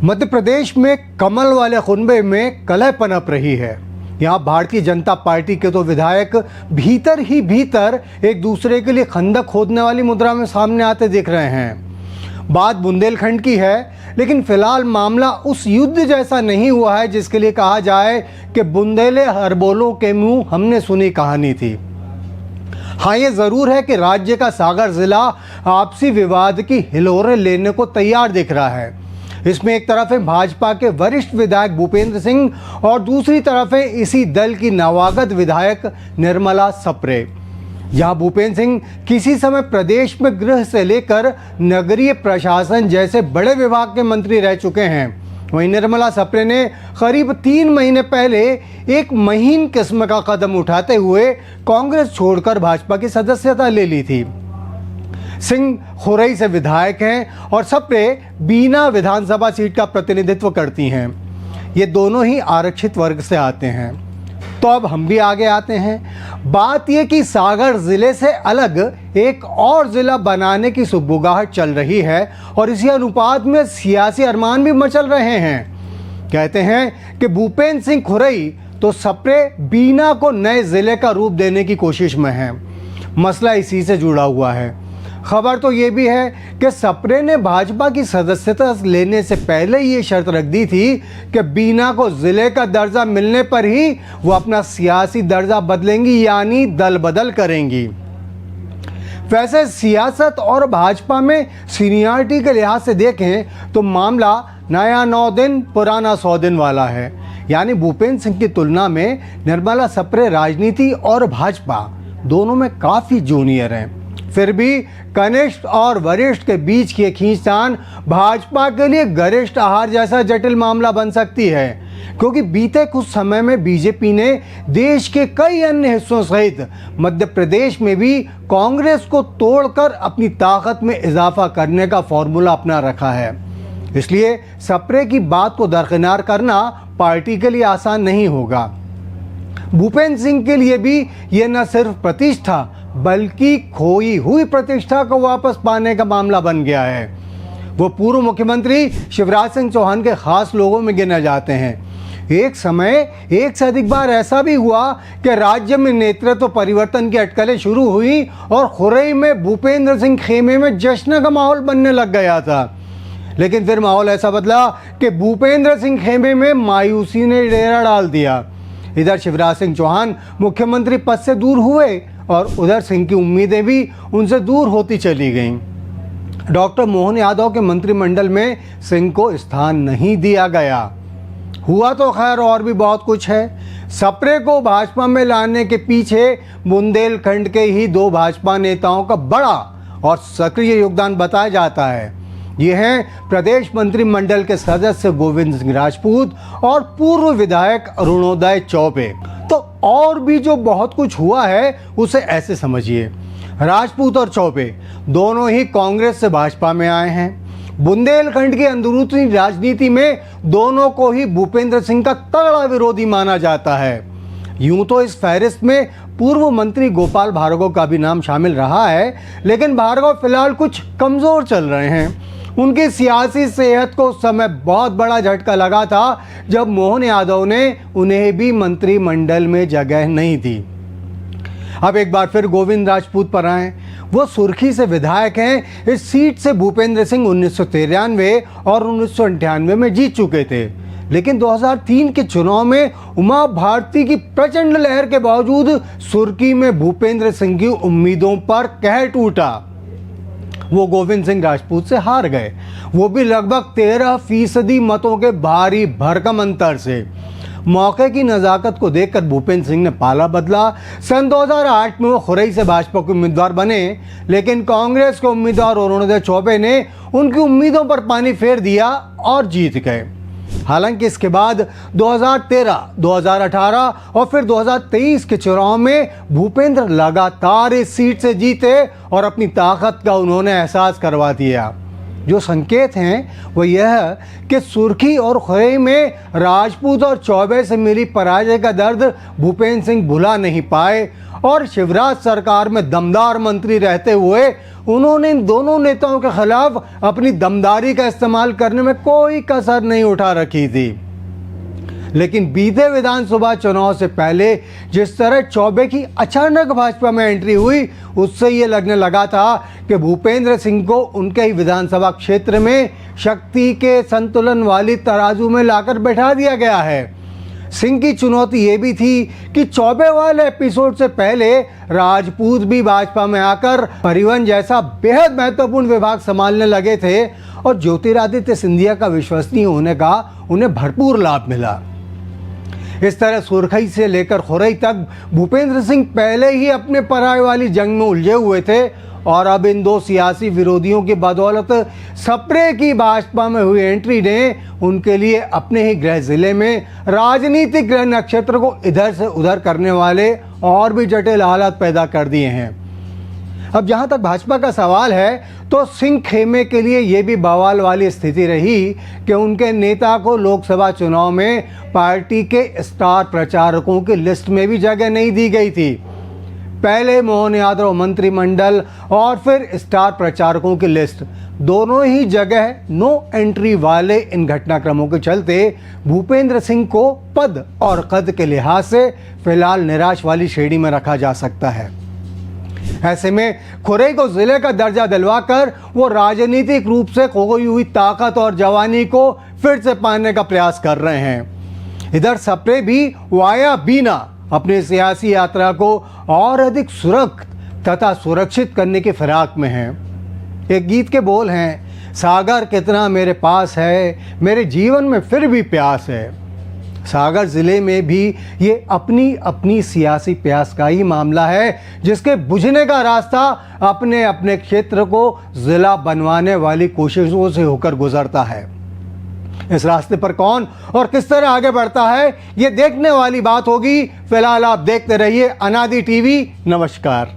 मध्य प्रदेश में कमल वाले कुनबे में कलह पनप रही है। यहाँ भारतीय जनता पार्टी के तो विधायक भीतर ही भीतर एक दूसरे के लिए खंदक खोदने वाली मुद्रा में सामने आते दिख रहे हैं। बात बुंदेलखंड की है, लेकिन फिलहाल मामला उस युद्ध जैसा नहीं हुआ है जिसके लिए कहा जाए कि बुंदेले हरबोलों के मुंह हमने सुनी कहानी थी। हाँ, ये ज़रूर है कि राज्य का सागर जिला आपसी विवाद की हिलोरें लेने को तैयार दिख रहा है। इसमें एक तरफ है भाजपा के वरिष्ठ विधायक भूपेंद्र सिंह और दूसरी तरफ है इसी दल की नवागत विधायक निर्मला सप्रे। जहां भूपेंद्र सिंह किसी समय प्रदेश में गृह से लेकर नगरीय प्रशासन जैसे बड़े विभाग के मंत्री रह चुके हैं, वहीं निर्मला सप्रे ने करीब 3 महीने पहले एक महीन किस्म का कदम उठाते हुए कांग्रेस छोड़कर भाजपा की सदस्यता ले ली थी। सिंह खुरई से विधायक हैं और सप्रे बीना विधानसभा सीट का प्रतिनिधित्व करती हैं। ये दोनों ही आरक्षित वर्ग से आते हैं। तो अब हम भी आगे आते हैं। बात यह कि सागर जिले से अलग एक और जिला बनाने की सुगबुगाहट चल रही है और इसी अनुपात में सियासी अरमान भी मचल रहे हैं। कहते हैं कि भूपेंद्र सिंह खुरई तो सप्रे बीना को नए जिले का रूप देने की कोशिश में है। मसला इसी से जुड़ा हुआ है। खबर तो ये भी है कि सप्रे ने भाजपा की सदस्यता लेने से पहले ये शर्त रख दी थी कि बीना को जिले का दर्जा मिलने पर ही वो अपना सियासी दर्जा बदलेंगी, यानी दल बदल करेंगी। वैसे सियासत और भाजपा में सीनियरिटी के लिहाज से देखें तो मामला नया 9 दिन पुराना 100 दिन वाला है। यानी भूपेंद्र सिंह की तुलना में निर्मला सप्रे राजनीति और भाजपा दोनों में काफ़ी जूनियर हैं। फिर भी कनिष्ठ और वरिष्ठ के बीच की खींचतान भाजपा के लिए गरिष्ठ आहार जैसा जटिल मामला बन सकती है, क्योंकि बीते कुछ समय में बीजेपी ने देश के कई अन्य हिस्सों सहित मध्य प्रदेश में भी कांग्रेस को तोड़कर अपनी ताकत में इजाफा करने का फॉर्मूला अपना रखा है। इसलिए सप्रे की बात को दरकिनार करना पार्टी के लिए आसान नहीं होगा। भूपेंद्र सिंह के लिए भी ये न सिर्फ प्रतिष्ठा बल्कि खोई हुई प्रतिष्ठा को वापस पाने का मामला बन गया है। वो पूर्व मुख्यमंत्री शिवराज सिंह चौहान के खास लोगों में गिने जाते हैं। एक समय एक से अधिक बार ऐसा भी हुआ कि राज्य में नेतृत्व परिवर्तन की अटकलें शुरू हुई और खुरई में भूपेंद्र सिंह खेमे में जश्न का माहौल बनने लग गया था। लेकिन फिर माहौल ऐसा बदला कि भूपेंद्र सिंह खेमे में मायूसी ने डेरा डाल दिया। इधर शिवराज सिंह चौहान मुख्यमंत्री पद से दूर हुए और उधर सिंह की उम्मीदें भी उनसे दूर होती चली गईं। डॉक्टर मोहन यादव के मंत्रिमंडल में सिंह को स्थान नहीं दिया गया। हुआ तो खैर और भी बहुत कुछ है। सप्रे को भाजपा में लाने के पीछे बुंदेलखंड के ही 2 भाजपा नेताओं का बड़ा और सक्रिय योगदान बताया जाता है। ये हैं प्रदेश मंत्रिमंडल के सदस्य गोविंद सिंह राजपूत और पूर्व विधायक अरुणोदय चौबे। तो और भी जो बहुत कुछ हुआ है उसे ऐसे समझिए, राजपूत और चौबे दोनों ही कांग्रेस से भाजपा में आए हैं। बुंदेलखंड की अंदरूनी राजनीति में दोनों को ही भूपेंद्र सिंह का तगड़ा विरोधी माना जाता है। यूं तो इस फहरिस्त में पूर्व मंत्री गोपाल भार्गव का भी नाम शामिल रहा है, लेकिन भार्गव फिलहाल कुछ कमजोर चल रहे हैं। उनकी सियासी सेहत को उस समय बहुत बड़ा झटका लगा था जब मोहन यादव ने उन्हें भी मंत्रिमंडल में जगह नहीं दी। अब एक बार फिर गोविंद राजपूत पर आए। वो सुर्खी से विधायक हैं। इस सीट से भूपेंद्र सिंह 1993 और 1998 में जीत चुके थे, लेकिन 2003 के चुनाव में उमा भारती की प्रचंड लहर के बावजूद सुर्खी में भूपेंद्र सिंह की उम्मीदों पर कहर टूटा। वो गोविंद सिंह राजपूत से हार गए, वो भी लगभग 13% मतों के भारी भरकम अंतर से। मौके की नज़ाकत को देखकर भूपेंद्र सिंह ने पाला बदला। सन 2008 में वो खुरई से भाजपा के उम्मीदवार बने, लेकिन कांग्रेस के उम्मीदवार अरुणोदय चौबे ने उनकी उम्मीदों पर पानी फेर दिया और जीत गए। हालांकि इसके बाद 2013, 2018 और फिर 2023 के चुनाव में भूपेंद्र लगातार इस सीट से जीते और अपनी ताकत का उन्होंने एहसास करवा दिया। जो संकेत हैं वो यह कि सुर्खी और खुरई में राजपूत और चौबे से मिली पराजय का दर्द भूपेंद्र सिंह भुला नहीं पाए और शिवराज सरकार में दमदार मंत्री रहते हुए उन्होंने इन दोनों नेताओं के खिलाफ अपनी दमदारी का इस्तेमाल करने में कोई कसर नहीं उठा रखी थी। लेकिन बीते विधानसभा चुनाव से पहले जिस तरह चौबे की अचानक भाजपा में एंट्री हुई, उससे ये लगने लगा था कि भूपेंद्र सिंह को उनके ही विधानसभा क्षेत्र में शक्ति के संतुलन वाली तराजू में लाकर बैठा दिया गया है। सिंह की चुनौती ये भी थी कि चौबे वाले एपिसोड से पहले राजपूत भी भाजपा में आकर परिवहन जैसा बेहद महत्वपूर्ण विभाग संभालने लगे थे और ज्योतिरादित्य सिंधिया का विश्वसनीय होने का उन्हें भरपूर लाभ मिला। इस तरह सुरखई से लेकर खुरई तक भूपेंद्र सिंह पहले ही अपने पराये वाली जंग में उलझे हुए थे और अब इन दो सियासी विरोधियों की बदौलत सप्रे की भाजपा में हुई एंट्री ने उनके लिए अपने ही गृह जिले में राजनीतिक गृह नक्षत्र को इधर से उधर करने वाले और भी जटिल हालात पैदा कर दिए हैं। अब जहां तक भाजपा का सवाल है तो सिंह खेमे के लिए ये भी बवाल वाली स्थिति रही कि उनके नेता को लोकसभा चुनाव में पार्टी के स्टार प्रचारकों की लिस्ट में भी जगह नहीं दी गई थी। पहले मोहन यादव मंत्रिमंडल और फिर स्टार प्रचारकों की लिस्ट, दोनों ही जगह नो एंट्री वाले इन घटनाक्रमों के चलते भूपेंद्र सिंह को पद और कद के लिहाज से फिलहाल निराश वाली श्रेणी में रखा जा सकता है। ऐसे में खुरई को जिले का दर्जा दिलवाकर वो राजनीतिक रूप से खोई हुई ताकत और जवानी को फिर से पाने का प्रयास कर रहे हैं। इधर सप्रे भी वाया बीना अपनी सियासी यात्रा को और अधिक सुरक्षित तथा सुरक्षित करने की फिराक में हैं। एक गीत के बोल हैं, सागर कितना मेरे पास है, मेरे जीवन में फिर भी प्यास है। सागर जिले में भी ये अपनी अपनी सियासी प्यास का ही मामला है, जिसके बुझने का रास्ता अपने अपने क्षेत्र को जिला बनवाने वाली कोशिशों से होकर गुजरता है। इस रास्ते पर कौन और किस तरह आगे बढ़ता है, ये देखने वाली बात होगी। फिलहाल आप देखते रहिए अनादि टीवी। नमस्कार।